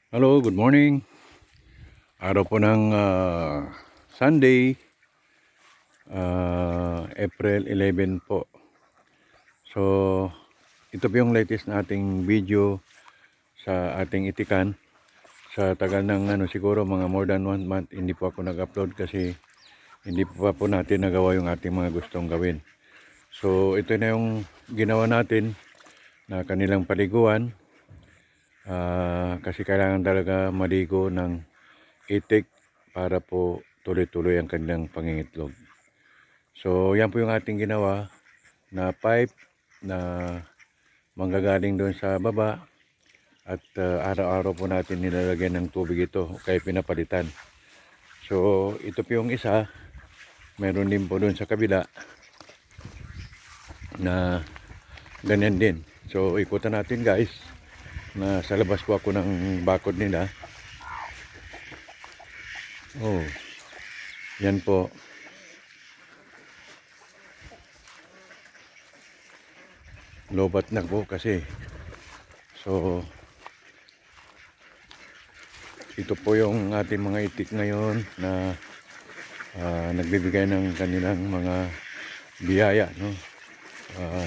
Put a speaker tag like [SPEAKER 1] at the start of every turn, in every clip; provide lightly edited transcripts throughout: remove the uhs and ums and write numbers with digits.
[SPEAKER 1] Hello, good morning. Araw po ng Sunday, April 11 po. So, ito po yung latest na ating video sa ating itikan. Sa tagal ng siguro mga more than 1 month, hindi po ako nag-upload kasi hindi po natin nagawa yung ating mga gustong gawin. So, ito na yung ginawa natin na kanilang paliguan. Kasi kailangan talaga maligo ng itik para po tuloy-tuloy ang kanilang pangingitlog. So yan po yung ating ginawa na pipe na manggagaling doon sa baba at araw-araw po natin nilalagyan ng tubig ito kaya pinapalitan. So ito po yung isa, meron din po doon sa kabila na ganyan din. So ikutan natin guys. Sa labas po ako ng bakod nila. Oh, yan po. Lobat na po kasi. So, ito po yung ating mga itik ngayon na nagbibigay ng kanilang mga biyaya, no?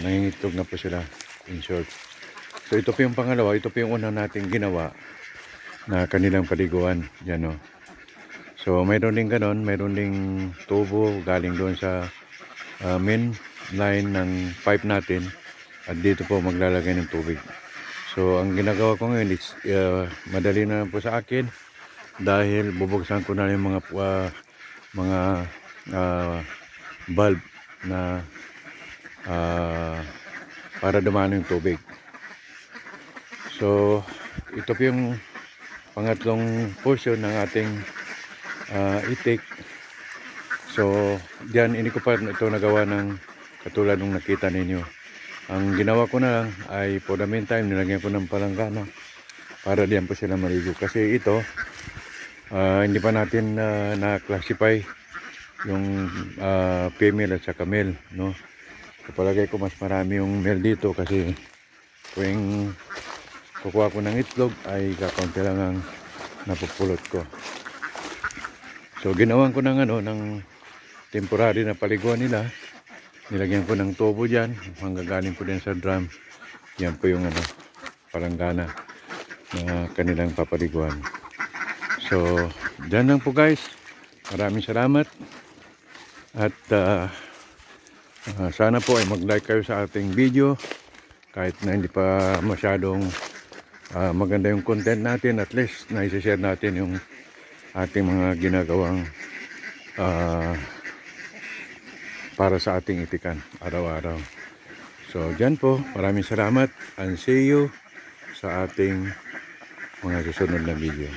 [SPEAKER 1] Nangingitlog na po sila, in short. So, ito po yung pangalawa. Ito po yung una nating ginawa na kanilang paliguan. Yan, no? So, mayroon din ganon. Mayroon ding tubo galing doon sa main line ng pipe natin. At dito po maglalagay ng tubig. So, ang ginagawa ko ngayon is madali na po sa akin dahil bubuksan ko na yung mga valve na para dumano yung tubig. So, ito po yung pangatlong portion ng ating itik. So, diyan hindi ko pa ito nagawa ng katulad nung nakita ninyo. Ang ginawa ko na lang ay for the meantime nilagyan ko ng palanggana para diyan po sila maligo. Kasi ito, hindi pa natin na-classify yung female at saka male, no? So, palagay ko mas marami yung male dito kasi tuwing kukuha ko ng itlog ay kakaunti lang ang napupulot ko. So ginawan ko ng temporary na paliguan nila. Nilagyan ko ng tubo dyan, manggagaling po din sa drum. Yan po yung palanggana na kanilang papaliguan. So dyan lang po guys. Maraming salamat. At sana po ay mag-like kayo sa ating video. Kahit na hindi pa masyadong maganda yung content natin, at least na-share natin yung ating mga ginagawang para sa ating itikan araw-araw. So dyan po, maraming salamat and see you sa ating mga susunod na video.